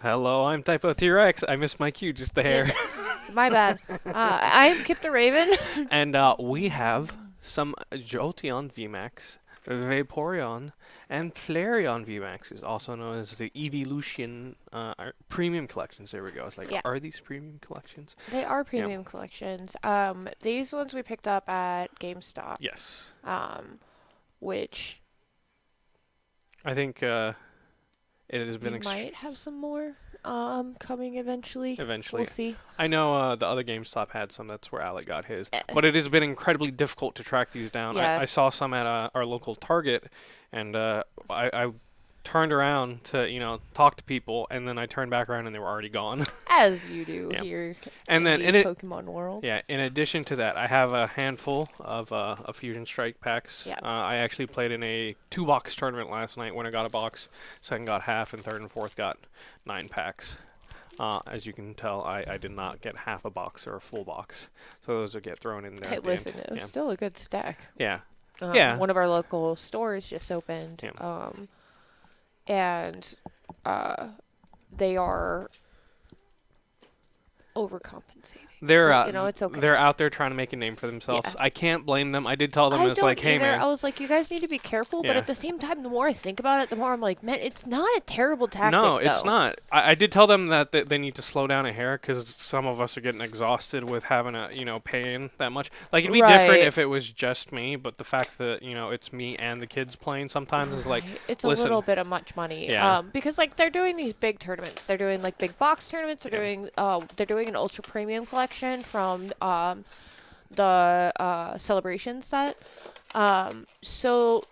Hello, I'm Typo T-Rex. I missed my cue just there. My bad. I'm Kip the Raven. And we have some Jolteon VMAX, Vaporeon, and Flareon VMAXs, also known as the Eeveelution premium collections. There we go. It's like, Yeah, are these premium collections? they are Yeah. premium collections. These ones we picked up at GameStop. Yes. Um, which I think it has we been might have some more coming eventually. eventually. We'll see. I know the other GameStop had some. That's where Alec got his. Eh, But it has been incredibly difficult to track these down. Yeah, I saw some at our local Target, and I turned around to talk to people, and then I turned back around and they were already gone. as you do Yeah. here And in then the in it, Pokemon world. yeah. In addition to that, I have a handful of Fusion Strike packs. Yeah. I actually played in a 2-box tournament last night. When I got a box, second got half, and third and fourth got 9 packs. As you can tell, I did not get half a box or a full box, so those will get thrown in there. Hey, at the listen, end. it was Yeah. still a good stack. Yeah. Yeah. One of our local stores just opened. Yeah. And they are overcompensating. They're But, it's okay. they're out there trying to make a name for themselves. Yeah. I can't blame them. I did tell them I it's don't like, hey either. man, I was like, you guys need to be careful, but Yeah. at the same time, the more I think about it, the more I'm like, man, it's not a terrible tactic. no, it's though. not. I did tell them that they need to slow down a hair because some of us are getting exhausted with having to paying that much. Like it'd be different Right. if it was just me, but the fact that it's me and the kids playing sometimes is like, Right. It's listen. a little bit of much money. Yeah. Because like they're doing these big tournaments. They're doing like big box tournaments. They're doing an ultra premium collection from the celebration set. So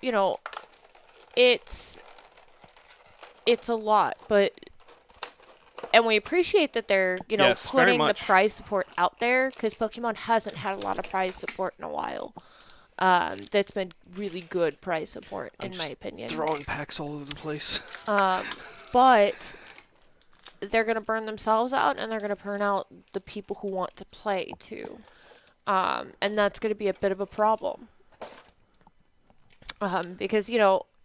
it's a lot, and we appreciate that they're Yes, very putting the much. prize support out there because Pokemon hasn't had a lot of prize support in a while. That's been really good prize support I'm in my just opinion. throwing packs all over the place. But they're gonna burn themselves out, and they're gonna burn out the people who want to play too. And that's gonna be a bit of a problem. Because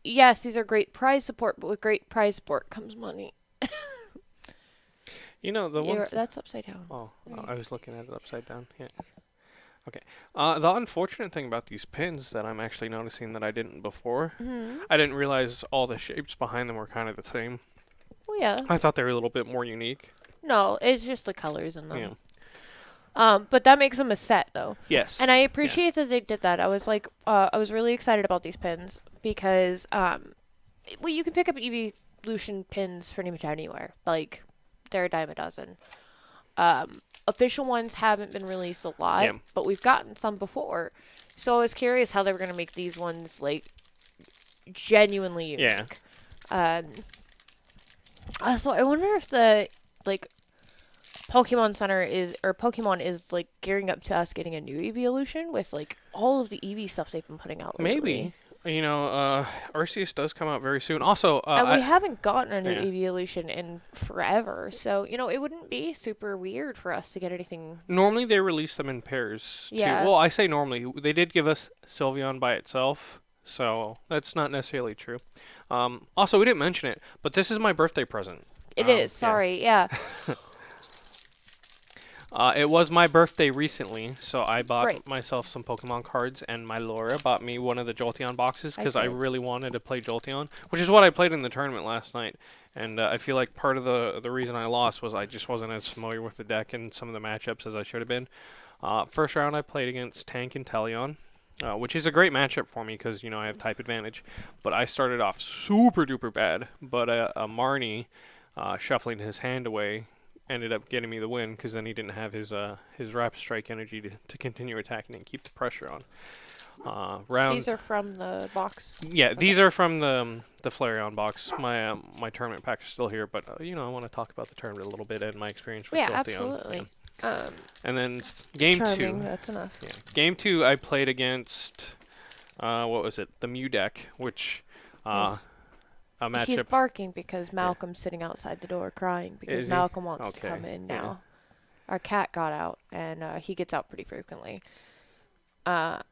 yes, these are great prize support, but with great prize support comes money. The one. That's upside down. Oh, There you I was looking at it upside down. Yeah. Okay. The unfortunate thing about these pins that I'm actually noticing that I didn't before, Mm-hmm. I didn't realize all the shapes behind them were kind of the same. Well, yeah. I thought they were a little bit more unique. No, it's just the colors in them. Yeah. But that makes them a set, though. Yes. And I appreciate that they did that. I was like, I was really excited about these pins because, well, you can pick up Eeveelution pins pretty much anywhere. Like, they're a dime a dozen. Official ones haven't been released a lot, Yeah. but we've gotten some before. So I was curious how they were going to make these ones, like, genuinely unique. Yeah. So I wonder if the, like, Pokemon is like gearing up to us getting a new Eeveelution with like all of the Eevee stuff they've been putting out lately. Maybe. Arceus does come out very soon. Also, And we haven't gotten a new Yeah. Eeveelution in forever, so it wouldn't be super weird for us to get anything. normally they release them in pairs. Yeah. Well, I say normally. They did give us Sylveon by itself, so that's not necessarily true. Also, we didn't mention it, but this is my birthday present. It Yeah. is. Sorry. Yeah. It was my birthday recently, so I bought Right. myself some Pokemon cards, and my Laura bought me one of the Jolteon boxes because I did. really wanted to play Jolteon, which is what I played in the tournament last night. And I feel like part of the reason I lost was I just wasn't as familiar with the deck and some of the matchups as I should have been. First round I played against Tank and Teleon, which is a great matchup for me because I have type advantage. But I started off super duper bad, but Marnie shuffling his hand away ended up getting me the win because then he didn't have his Rapid Strike energy to continue attacking and keep the pressure on. These are from the box. Yeah, these are from the Flareon box. My tournament packs are still here, but I want to talk about the tournament a little bit and my experience with Yeah, Jolteon. absolutely. And then game Charming. two. That's enough. Yeah, game two I played against what was it? The Mew deck, which Yes. a matchup. He's barking because Malcolm's sitting outside the door crying because Is he? Malcolm wants to Okay, come in yeah. now. Our cat got out, and he gets out pretty frequently. And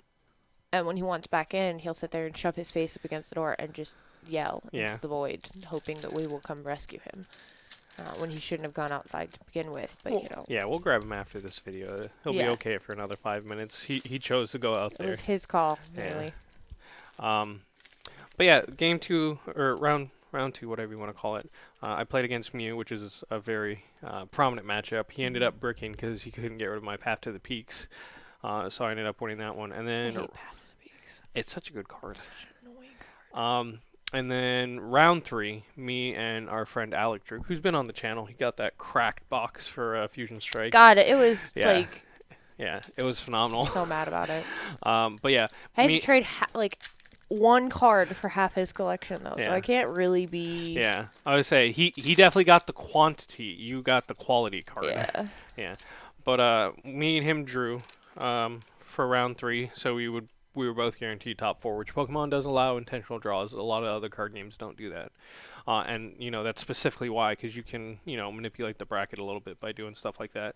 when he wants back in, he'll sit there and shove his face up against the door and just yell Yeah. into the void, hoping that we will come rescue him. when he shouldn't have gone outside to begin with. But Well, you know, yeah, we'll grab him after this video. He'll be Yeah. okay for another 5 minutes. He chose to go out it there. was his call, Yeah. really. Um, but yeah, game two or round two, whatever you want to call it. I played against Mew, which is a very prominent matchup. He ended up bricking because he couldn't get rid of my Path to the Peaks, so I ended up winning that one. And I then hate Path to the Peaks. it's such a good card. Such an annoying card. And then round three, me and our friend Alec Drew, who's been on the channel, he got that cracked box for Fusion Strike. God, it was Yeah. like Yeah, it was phenomenal. so mad about it. But yeah, I had me- to trade like one card for half his collection though, so Yeah. I can't really be. yeah, I would say he definitely got the quantity. You got the quality card. Yeah. Yeah. But me and him drew for round three, so we were both guaranteed top four, which Pokemon does allow intentional draws. A lot of other card games don't do that. And that's specifically why, because you can manipulate the bracket a little bit by doing stuff like that.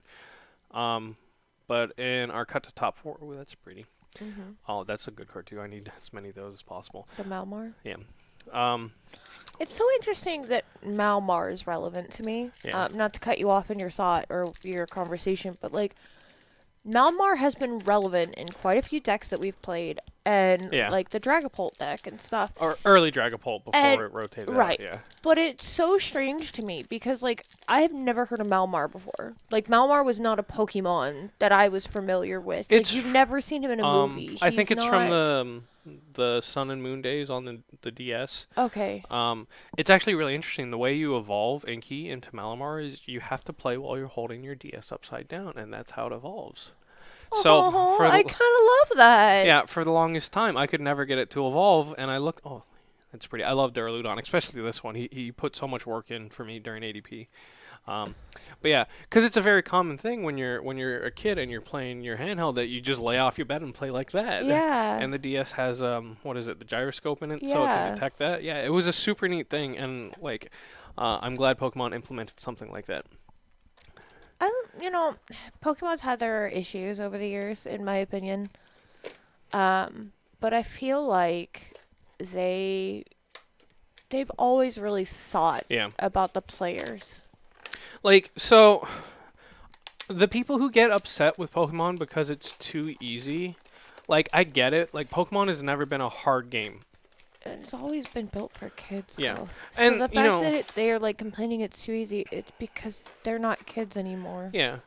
But in our cut to top four, ooh, that's pretty. Mm-hmm. Oh, that's a good card too. I need as many of those as possible. The Malmar. Yeah. It's so interesting that Malmar is relevant to me. Yeah. Not to cut you off in your thought or your conversation, but like Malmar has been relevant in quite a few decks that we've played, and Yeah. like the Dragapult deck and stuff. Or early Dragapult before And- it rotated right. out. Yeah. But it's so strange to me because like I have never heard of Malmar before. Like Malmar was not a Pokemon that I was familiar with. It's Like you've never seen him in a movie. I think He's it's from not- the Sun and Moon days on the DS. Okay. It's actually really interesting. The way you evolve Inky into Malamar is you have to play while you're holding your DS upside down, and that's how it evolves. So Oh, for I the, kind of love that. yeah, for the longest time, I could never get it to evolve, and I look, oh, that's pretty. I love Duraludon, especially this one. He put so much work in for me during ADP. But yeah, because it's a very common thing when you're a kid and you're playing your handheld that you just lay off your bed and play like that. Yeah. And the DS has what is it, the gyroscope in it, so it Yeah. can detect that. Yeah, it was a super neat thing, and like, I'm glad Pokemon implemented something like that. Pokemon's had their issues over the years, in my opinion. But I feel like they've always really thought Yeah. about the players. Like, so the people who get upset with Pokemon because it's too easy, like, I get it. Like, Pokemon has never been a hard game. And it's always been built for kids. Yeah. Though. So And, the you fact know- that they're like complaining it's too easy, it's because they're not kids anymore. Yeah.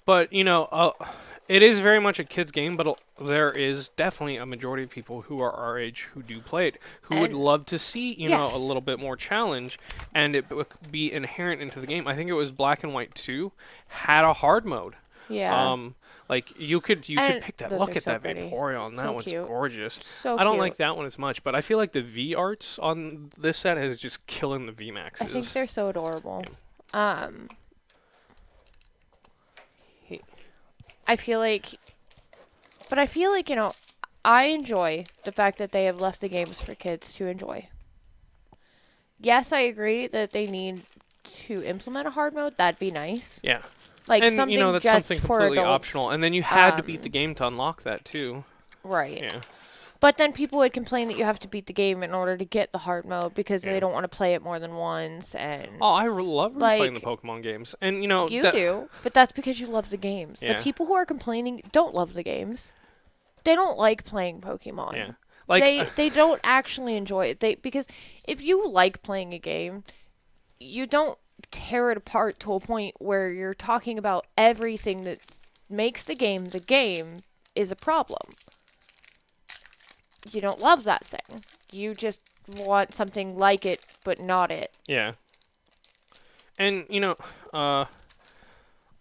But, it is very much a kid's game, but there is definitely a majority of people who are our age who do play it, who would And- love to see, Yes. a little bit more challenge, and it would be inherent into the game. I think it was Black and White 2 had a hard mode. Yeah. Like, you could And pick that. those Look are at so that pretty. Vaporeon. That So one's cute. gorgeous. So I don't cute. like that one as much, but I feel like the V arts on this set is just killing the V Maxes. I think they're so adorable. I feel like, I enjoy the fact that they have left the games for kids to enjoy. Yes, I agree that they need to implement a hard mode. That'd be nice. Yeah. Like And, something that's just something for completely adults. optional. And then you had to beat the game to unlock that, too. Right. Yeah. But then people would complain that you have to beat the game in order to get the hard mode because Yeah. they don't want to play it more than once. And Oh, I love replaying the Like, Pokemon games. And, you do, but that's because you love the games. Yeah. The people who are complaining don't love the games. They don't like playing Pokemon. Yeah. Like, They don't actually enjoy it. Because if you like playing a game, you don't tear it apart to a point where you're talking about everything that makes the game is a problem. You don't love that thing. You just want something like it, but not it. yeah. And,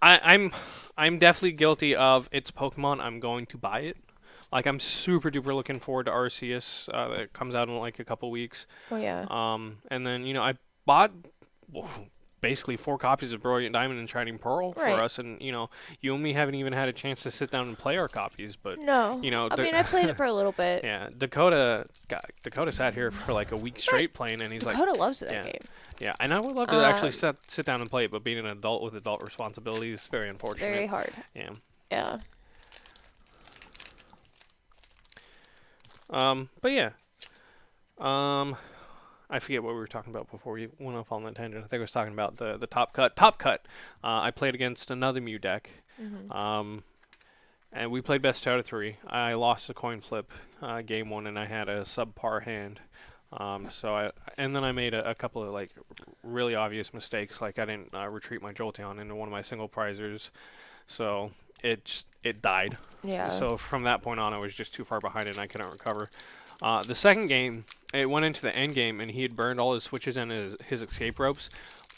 I'm definitely guilty of it's Pokemon, I'm going to buy it. Like, I'm super duper looking forward to Arceus that comes out in like a couple weeks. Oh yeah. And then, I bought basically 4 copies of Brilliant Diamond and Shining Pearl Right. for us. And, you and me haven't even had a chance to sit down and play our copies. But, No. I played it for a little bit. yeah, Dakota sat here for like a week straight playing, and he's like, Dakota loves that yeah. game. yeah, and I would love to actually sit down and play it, but being an adult with adult responsibilities is very unfortunate. Very hard. Yeah. Yeah. But yeah. I forget what we were talking about before we went off on that tangent. I think I was talking about the top cut. Top cut. I played against another Mew deck. Mhm. And we played best out of three. I lost a coin flip game one, and I had a subpar hand. And then I made a couple of like really obvious mistakes, like I didn't retreat my Jolteon into one of my single prizers, so it died. Yeah. So from that point on, I was just too far behind, and I couldn't recover. The second game, it went into the end game, and he had burned all his switches and his escape ropes,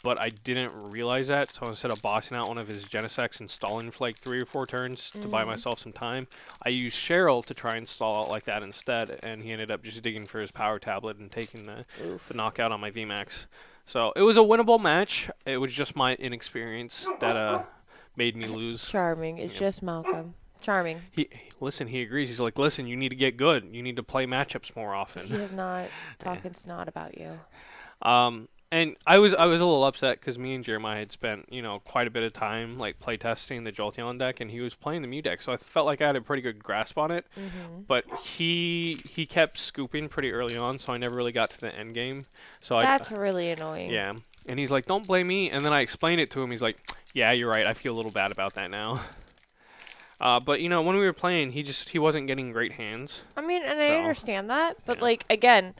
but I didn't realize that, so instead of bossing out one of his Genesects and stalling for like 3 or 4 turns to buy myself some time, I used Cheryl to try and stall out like that instead, and he ended up just digging for his power tablet and taking the knockout on my VMAX. So it was a winnable match. It was just my inexperience that made me lose. Charming. It's just Malcolm. Charming. He agrees. He's like, listen, you need to get good. You need to play matchups more often. He is not talking snot about you. And I was a little upset because me and Jeremiah had spent, quite a bit of time like playtesting the Jolteon deck, and he was playing the Mew deck, so I felt like I had a pretty good grasp on it. Mhm. But he kept scooping pretty early on, so I never really got to the end game. So That's really annoying. yeah. And he's like, "Don't blame me." And then I explained it to him. He's like, "Yeah, you're right. I feel a little bad about that now." But when we were playing, he wasn't getting great hands. I mean, and I understand that, but like again,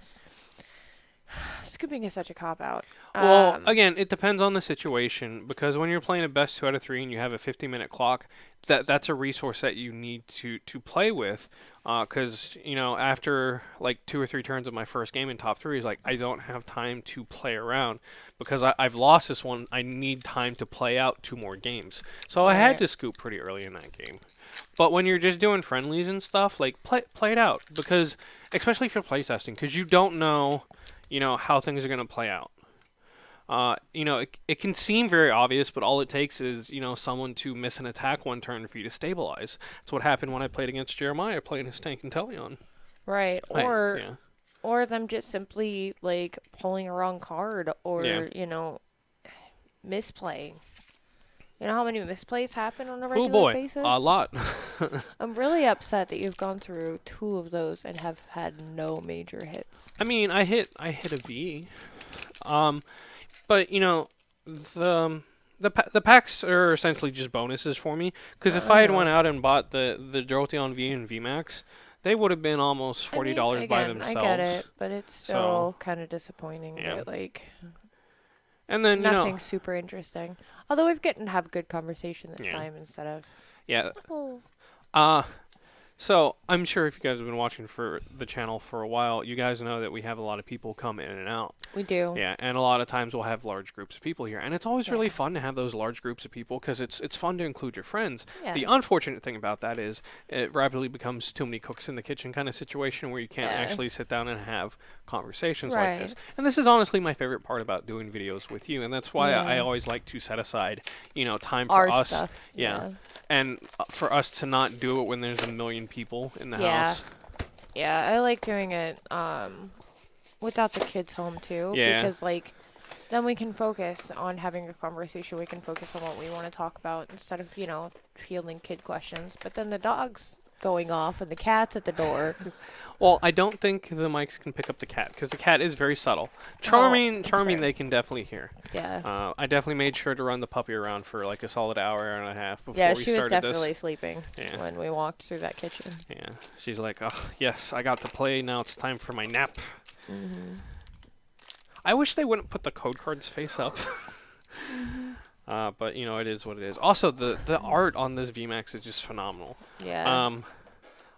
scooping is such a cop out. Well, again, it depends on the situation, because when you're playing a best 2 out of 3 and you have a 50-minute clock, that's a resource that you need to play with, because after like 2 or 3 turns of my first game in top 3, is like I don't have time to play around because I've lost this one. I need time to play out 2 more games, so I had to scoop pretty early in that game. But when you're just doing friendlies and stuff, like play it out, because especially if you're playtesting, because you don't know how things are going to play out. It can seem very obvious, but all it takes is, someone to miss an attack one turn for you to stabilize. That's what happened when I played against Jeremiah playing his tank and Teleon. Right. Or them just simply, like, pulling a wrong card or, misplaying. You know how many misplays happen on a regular basis? A lot. I'm really upset that you've gone through 2 of those and have had no major hits. I mean, I hit a V. But the packs are essentially just bonuses for me, because if I had went out and bought the Jolteon V and VMAX, they would have been almost $40 by themselves. I get it, but it's still kind of disappointing. Yeah. That, and then nothing super interesting. Although we've gotten to have a good conversation this time instead of So I'm sure if you guys have been watching for the channel for a while, you guys know that we have a lot of people come in and out. We do. Yeah, and a lot of times we'll have large groups of people here, and it's always really fun to have those large groups of people, because it's fun to include your friends. Yeah. The unfortunate thing about that is it rapidly becomes too many cooks in the kitchen kind of situation, where you can't actually sit down and have conversations like this. And this is honestly my favorite part about doing videos with you, and that's why I always like to set aside, time for our us. Stuff. Yeah. And for us to not do it when there's a million people in the house. Yeah, I like doing it without the kids home too. Yeah. Because then we can focus on having a conversation. We can focus on what we want to talk about instead of, fielding kid questions. But then the dog's going off and the cat's at the door. Well, I don't think the mics can pick up the cat, because the cat is very subtle. Charming, they can definitely hear. Yeah. I definitely made sure to run the puppy around for like a solid hour and a half before we started this. Yeah, she was definitely sleeping when we walked through that kitchen. Yeah, she's like, oh, yes, I got to play. Now it's time for my nap. Mm-hmm. I wish they wouldn't put the code card's face up. But, it is what it is. Also, the art on this VMAX is just phenomenal. Yeah.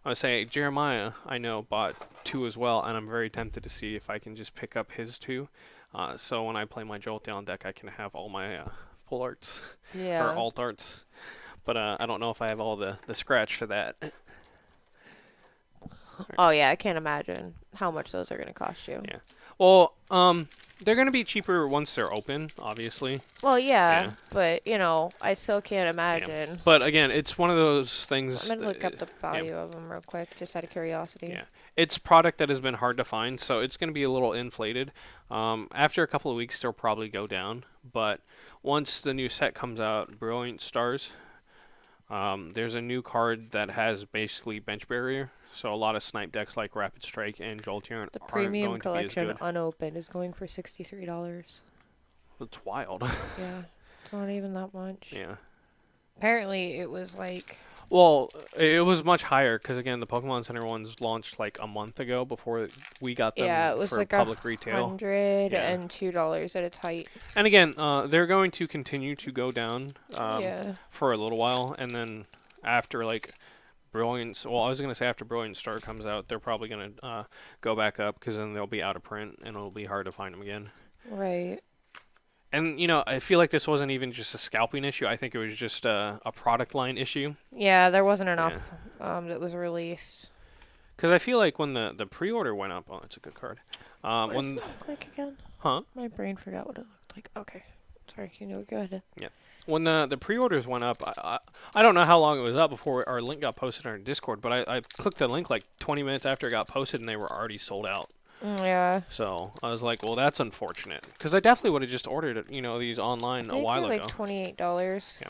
I would say Jeremiah, I know, bought 2 as well, and I'm very tempted to see if I can just pick up his 2. So when I play my Jolteon deck, I can have all my full arts or alt arts. But I don't know if I have all the scratch for that. Oh, yeah, I can't imagine how much those are going to cost you. Yeah. Well, they're going to be cheaper once they're open, obviously. Well, yeah. But, I still can't imagine. Yeah. But, again, it's one of those things... I'm going to look up the value of them real quick, just out of curiosity. Yeah. It's product that has been hard to find, so it's going to be a little inflated. After a couple of weeks, they'll probably go down. But once the new set comes out, Brilliant Stars, There's a new card that has basically bench barrier, so a lot of snipe decks like Rapid Strike and Jolteon The aren't premium going to be as collection good. unopened is going for $63. It's wild. Yeah, it's not even that much. Yeah. Apparently, it was like Well, it was much higher because again, the Pokemon Center ones launched like a month ago before we got them yeah, it was for like public retail. $102 at its height. And again, they're going to continue to go down Yeah, for a little while, and then after like Brilliance, well, I was gonna say after Brilliant Star comes out, they're probably gonna go back up because then they'll be out of print and it'll be hard to find them again. right. And you know, I feel like this wasn't even just a scalping issue. I think it was just a product line issue. Yeah, there wasn't enough Yeah. that was released. Because I feel like when the pre-order went up, oh, it's a good card. What does When it look like again? huh? My brain forgot what it looked like. Okay, sorry. Go ahead. When the pre-orders went up, I don't know how long it was up before our link got posted on our Discord, but I clicked the link like 20 minutes after it got posted, and they were already sold out. Yeah. So I was like, well, that's unfortunate, because I definitely would have just ordered it, these online a while like ago. $28. Yeah.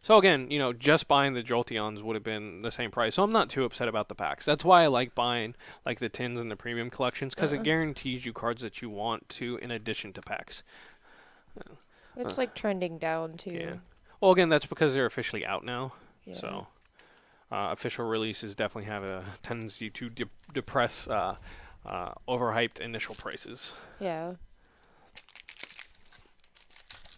So again, just buying the Jolteons would have been the same price. So I'm not too upset about the packs. That's why I like buying like the tins and the premium collections, because it guarantees you cards that you want to in addition to packs. It's like trending down too. Yeah. Well, again, that's because they're officially out now. Yeah. So official releases definitely have a tendency to depress overhyped initial prices. Yeah.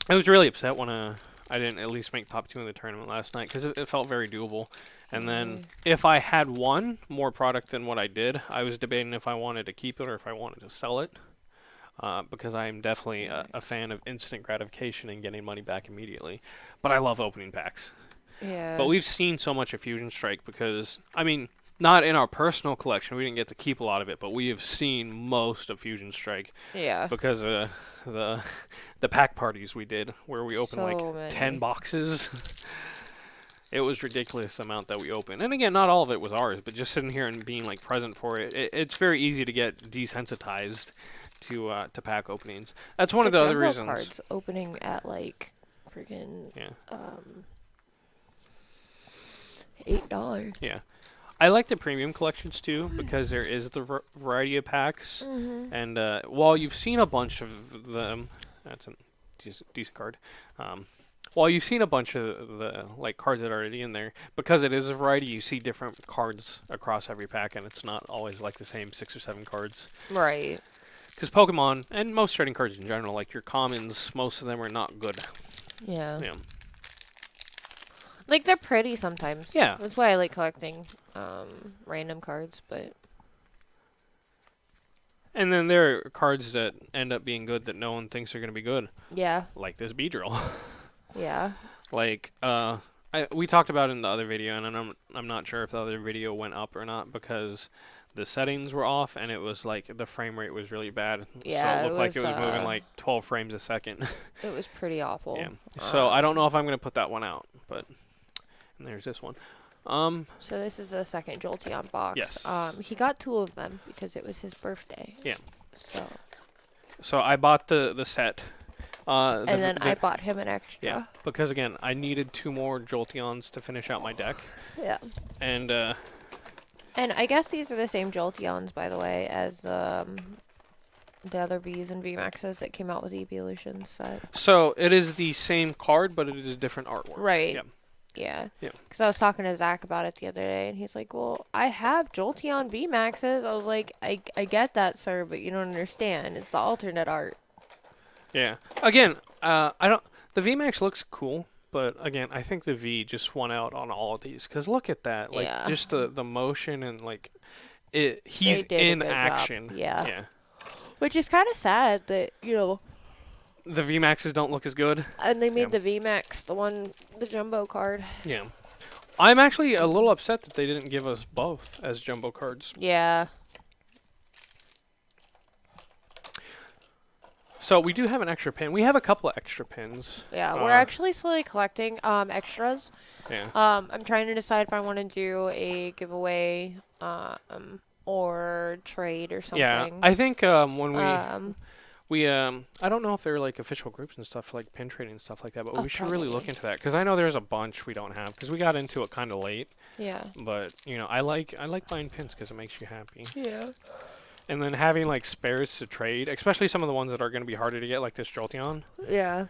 I was really upset when I didn't at least make top 2 in the tournament last night, because it felt very doable. And then if I had one more product than what I did, I was debating if I wanted to keep it or if I wanted to sell it. Because I am definitely a fan of instant gratification and getting money back immediately. But I love opening packs. Yeah. But we've seen so much of Fusion Strike because, I mean, not in our personal collection. We didn't get to keep a lot of it, but we have seen most of Fusion Strike. Yeah. Because of the pack parties we did, where we opened So many. 10 boxes. It was ridiculous amount that we opened. And again, not all of it was ours, but just sitting here and being like present for it, it's very easy to get desensitized to pack openings. That's one of the other jumbo reasons. Cards opening at like freaking $8. Yeah. I like the premium collections too because there is the variety of packs. Mm-hmm. And while you've seen a bunch of them, that's a decent card. While you've seen a bunch of the cards that are already in there, because it is a variety, you see different cards across every pack, and it's not always like the same 6 or 7 cards. Right. Because Pokemon, and most trading cards in general, like your commons, most of them are not good. Yeah. Yeah. Like, they're pretty sometimes. Yeah. That's why I like collecting random cards, but... And then there are cards that end up being good that no one thinks are going to be good. Yeah. Like this Beedrill. Yeah. Like, we talked about it in the other video, and I'm not sure if the other video went up or not because the settings were off, and it was like the frame rate was really bad. Yeah, so it looked like it was moving like 12 frames a second. It was pretty awful. Yeah. So I don't know if I'm going to put that one out, but and there's this one. So this is the second Jolteon box. Yes. He got 2 of them because it was his birthday. Yeah. So I bought the set. and then I bought him an extra. Yeah, because again, I needed 2 more Jolteons to finish out my deck. Yeah. And I guess these are the same Jolteons, by the way, as the other Vs and VMAXs that came out with Eeveelutions set. so it is the same card, but it is different artwork. Right. Yeah. Yeah. Yeah. Because I was talking to Zach about it the other day, and he's like, well, I have Jolteon VMAXs. I was like, I get that, sir, but you don't understand. It's the alternate art. Yeah. Again, I don't. The VMAX looks cool, but again, I think the V just won out on all of these. Cause look at that, like just the motion and like it. He's in action. Job. Yeah. Yeah. Which is kind of sad that The VMAXs don't look as good. and they made the VMAX the jumbo card. Yeah. I'm actually a little upset that they didn't give us both as jumbo cards. Yeah. So we do have an extra pin. We have a couple of extra pins. Yeah, we're actually slowly collecting extras. Yeah. I'm trying to decide if I want to do a giveaway or trade or something. Yeah. I think when We I don't know if they're like official groups and stuff like pin trading and stuff like that, but Oh, we should really look probably. into that because I know there's a bunch we don't have because we got into it kind of late. Yeah. But you know, I like buying pins because it makes you happy. Yeah. And then having like spares to trade, especially some of the ones that are going to be harder to get, like this Jolteon. Yeah.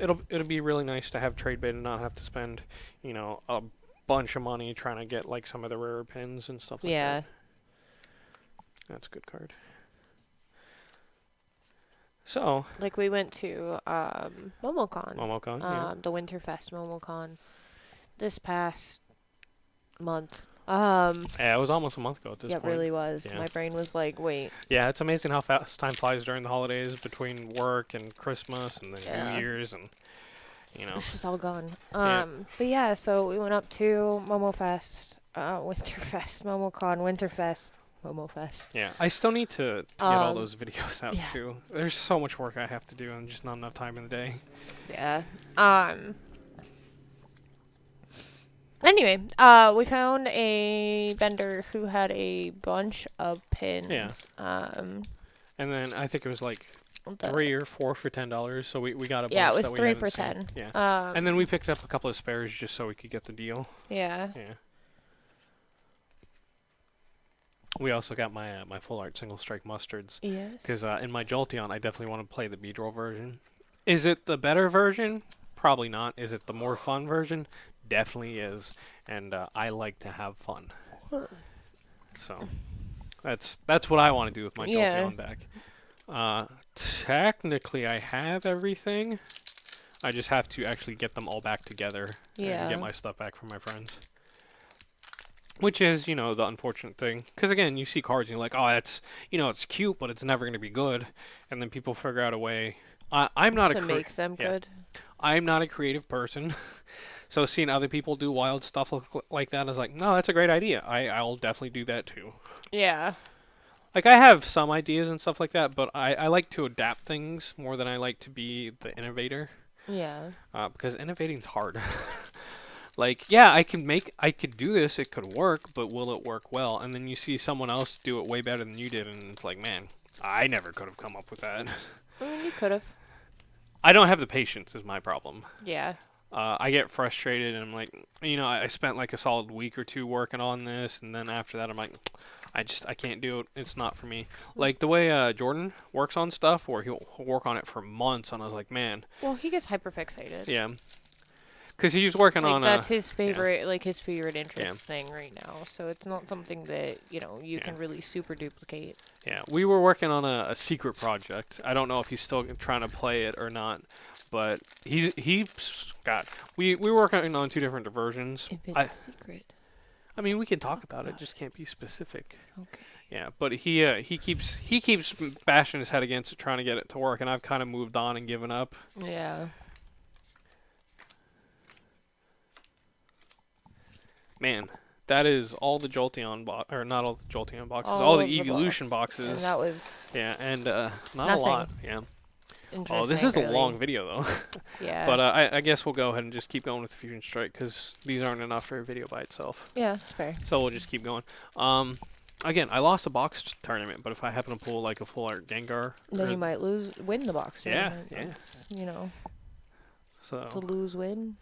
It'll be really nice to have trade bait and not have to spend, you know, a bunch of money trying to get like some of the rarer pins and stuff like Yeah. that. That's a good card. So Like we went to MomoCon. Momocon, yeah. The Winterfest MomoCon this past month. Yeah, it was almost a month ago at this Yeah, point. it really was. Yeah. My brain was like, wait. Yeah, it's amazing how fast time flies during the holidays between work and Christmas and then New Year's and you know. It's just all gone. Yeah. But yeah, so we went up to MomoFest, Winterfest, MomoCon, Winterfest, MomoFest. Yeah, I still need to get all Um, those videos out yeah. too. There's so much work I have to do and just not enough time in the day. Yeah. Anyway, we found a vendor who had a bunch of pins. Yeah. And then I think it was like The- 3 or 4 for $10. So we got a bunch Yeah, it was that we 3 hadn't for seen. 10. Yeah. And then we picked up a couple of spares just so we could get the deal. Yeah. Yeah. We also got my my full art single strike mustards Yes. because in my Jolteon I definitely want to play the B-roll version. Is it the better version? Probably not. Is it the more fun version? Definitely is. And I like to have fun. So that's what I want to do with my Yeah. Jolteon deck. Technically I have everything. I just have to actually get them all back together Yeah. and get my stuff back from my friends. Which is, you know, the unfortunate thing. Because, again, you see cards and you're like, oh, that's, you know, it's cute, but it's never going to be good. And then people figure out a way. I'm not to a make them yeah. good. I'm not a creative person. So seeing other people do wild stuff like that, I was like, no, that's a great idea. I'll definitely do that too. Yeah. Like, I have some ideas and stuff like that, but I like to adapt things more than I like to be the innovator. Yeah. Because innovating's hard. Like, yeah, I could do this, it could work, but will it work well? And then you see someone else do it way better than you did, and it's like, man, I never could have come up with that. I mean, you could have. I don't have the patience is my problem. Yeah. I get frustrated, and I'm like, you know, I spent like a solid week or 2 working on this, and then after that, I'm like, I can't do it. It's not for me. Like the way Jordan works on stuff, where he'll work on it for months, and I was like, man. Well, he gets hyperfixated. Yeah. Because he was working Like, on that's his favorite, like his favorite interest Yeah. thing right now. So it's not something that you can really super duplicate. Yeah, we were working on a secret project. I don't know if he's still trying to play it or not, but he's got. We were working on 2 different versions. If it's secret. I mean, we can talk about it, just can't be specific. Okay. Yeah, but he keeps bashing his head against it, trying to get it to work, and I've kind of moved on and given up. Yeah. Man, that is all the Jolteon or not all the Jolteon boxes, All all the of the Eeveelution box. boxes. And that was Yeah, and not nothing. a lot. Yeah. Oh, this is a long video though. Yeah. But I guess we'll go ahead and just keep going with the Fusion Strike because these aren't enough for a video by itself. Yeah, that's fair. So we'll just keep going. Again, I lost a box tournament, but if I happen to pull like a full art Gengar, Then you might win the box. Yeah, tournament. yeah. It's, so to lose-win.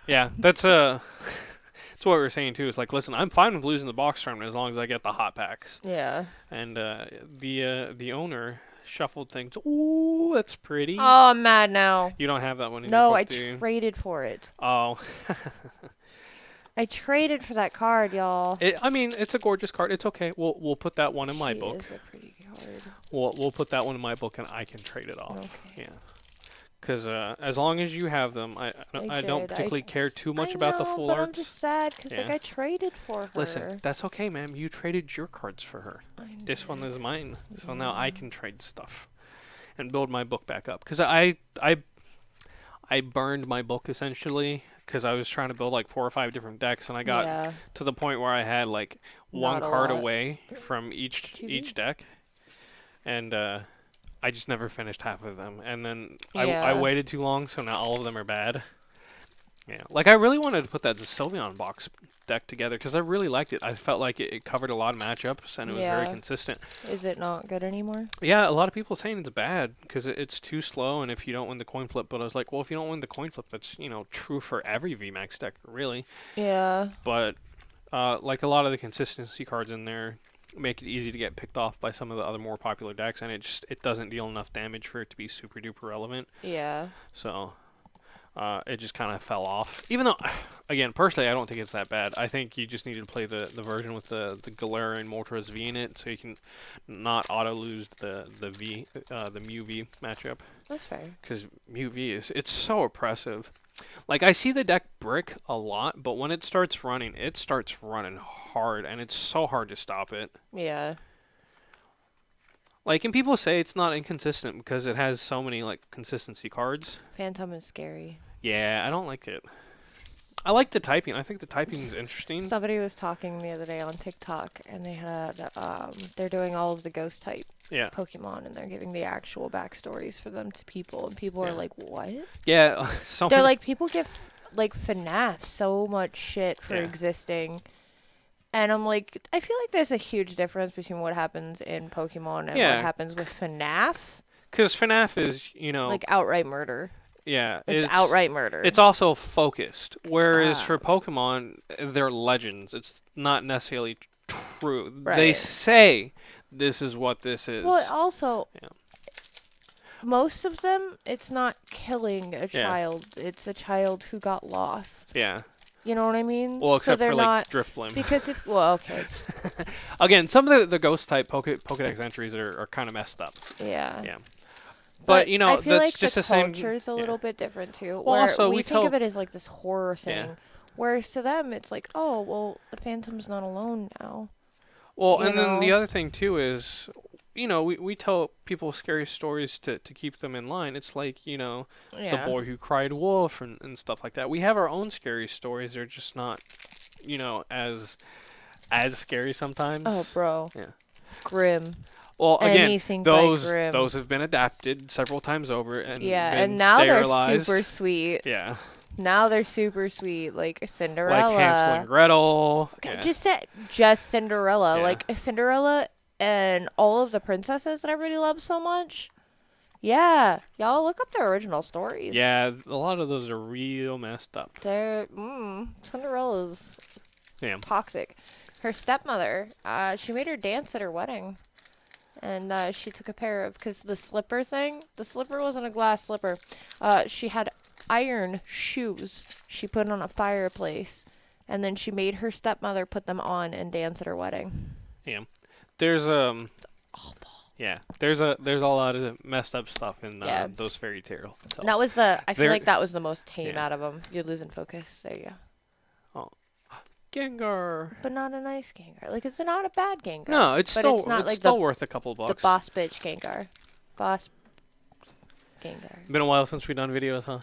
yeah, that's that's what we were saying too. It's like, listen, I'm fine with losing the box tournament as long as I get the hot packs. Yeah. And the owner shuffled things. Ooh, that's pretty. Oh, I'm mad now. You don't have that one in No, your I book, do you? traded for it. Oh. I traded for that card, y'all. I mean, it's a gorgeous card. It's okay. We'll put that one in my book. It is a pretty card. We'll put that one in my book, and I can trade it off. Okay. Yeah. Because as long as you have them, I don't particularly care too much about the full but arts. I'm just sad because Yeah. I traded for her. Listen, that's okay, ma'am. You traded your cards for her. This one is mine. So now I can trade stuff and build my book back up. Because I burned my book essentially because I was trying to build like 4 or 5 different decks, and I got to the point where I had like one Not a card lot. away from each deck, and I just never finished half of them. And then I Yeah. waited too long, so now all of them are bad. Yeah, like I really wanted to put that Sylveon box deck together because I really liked it. I felt like it covered a lot of matchups and it was very Yeah. consistent. Is it not good anymore? Yeah, a lot of people saying it's bad because it's too slow and if you don't win the coin flip. But I was like, well, if you don't win the coin flip, that's true for every VMAX deck, really. Yeah. But like a lot of the consistency cards in there make it easy to get picked off by some of the other more popular decks, and it doesn't deal enough damage for it to be super duper relevant. Yeah. So. It just kind of fell off. Even though, again, personally, I don't think it's that bad. I think you just need to play the version with the Galarian Moltres V in it, so you can not auto lose the Mew V matchup. That's fair. Because Mew V it's so oppressive. Like I see the deck brick a lot, but when it starts running hard, and it's so hard to stop it. Yeah. Like, and people say it's not inconsistent because it has so many like consistency cards. Phantom is scary. Yeah, I don't like it. I like the typing. I think the typing is interesting. Somebody was talking the other day on TikTok, and they had they're doing all of the ghost type Yeah. Pokemon, and they're giving the actual backstories for them to people, and people Yeah. are like, "What?" Yeah. They're like, people give like FNAF so much shit for Yeah. existing. And I'm like, I feel like there's a huge difference between what happens in Pokemon and Yeah. what happens with FNAF. Because FNAF is, Like outright murder. yeah, It's outright murder. It's also focused. Whereas Ah. for Pokemon, they're legends. It's not necessarily true. Right. They say this is what this is. Well, also, Yeah. most of them, it's not killing a Yeah. child. It's a child who got lost. Yeah. You know what I mean? Well, so except they're for not like Drifblim. because if well, okay, Again, some of the ghost type Pokedex entries are kind of messed up. yeah. Yeah. But you know, I feel that's like just the the same. culture's a yeah. little bit different too. Well, where also, we we think tell- of it as like this horror thing, Yeah. whereas to them it's like, oh well, the Phantom's not alone now. Well, you and then the know? other thing too is, we tell people scary stories to keep them in line. It's like, the Yeah. boy who cried wolf and stuff like that. We have our own scary stories. They're just not, as scary sometimes. Oh, bro. Yeah. Grim. Well, again, Anything by those Grimm. those have been adapted several times over and Yeah, been and now sterilized. they're super sweet. Yeah, Now they're super sweet, like Cinderella. like Hansel and Gretel. Okay, Yeah. just Cinderella, Yeah. like Cinderella and all of the princesses that everybody loves so much. Yeah, y'all look up their original stories. Yeah, a lot of those are real messed up. They're Cinderella's Yeah. toxic. Her stepmother, she made her dance at her wedding, and she took a pair of because the slipper wasn't a glass slipper. She had iron shoes. She put on a fireplace, and then she made her stepmother put them on and dance at her wedding. Yeah. There's Awful. Yeah, there's a lot of messed up stuff in Yeah. those fairy tales. And that was I feel They're- like that was the most tame yeah. out of them. You're losing focus. There you go. Gengar. But not a nice Gengar. Like it's not a bad Gengar. No, it's but still it's not it's like still the, worth a couple the bucks. boss bitch Gengar. Boss Gengar. Been a while since we've done videos, huh?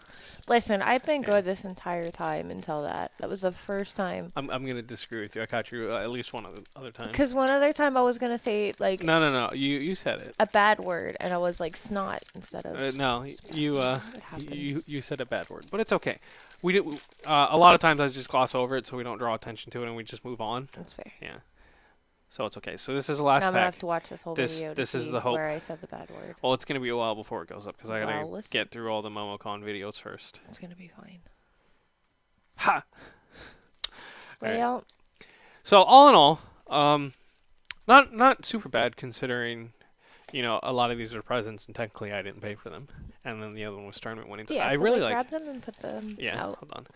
Listen, I've been good this entire time until that. That was the first time. I'm gonna disagree with you. I caught you at least one other time. Because one other time I was gonna say like No. You said it. a bad word, and I was like snot instead of. No, you happens. you said a bad word, but it's okay. We did a lot of times I just gloss over it so we don't draw attention to it and we just move on. That's fair. Yeah. So it's okay. So this is the last Now I'm gonna pack. have to watch this whole This- video to this is see the hope. where I said the bad word. Well, it's gonna be a while before it goes up because I gotta Well, listen. get through all the MomoCon videos first. It's gonna be fine. Ha. Alright. Well, So all in all, not super bad considering, a lot of these are presents and technically I didn't pay for them, and then the other one was tournament winning. yeah. I but, really like, like. grab them and put them Yeah, out. hold on.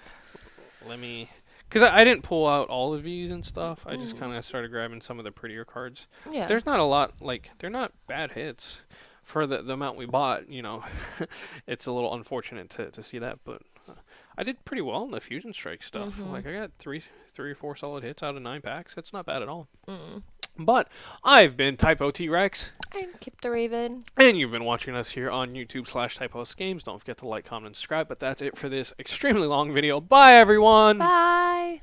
Let me, because I didn't pull out all of these and stuff. I just kind of started grabbing some of the prettier cards. Yeah. There's not a lot, they're not bad hits for the amount we bought. It's a little unfortunate to see that, but I did pretty well in the Fusion Strike stuff. Mhm. Like I got three or four solid hits out of 9 packs. That's not bad at all. Mm. But I've been Typo T-Rex, I'm Kip the Raven. and you've been watching us here on YouTube/TypoHouseGames. Don't forget to like, comment, and subscribe. But that's it for this extremely long video. Bye, everyone! Bye.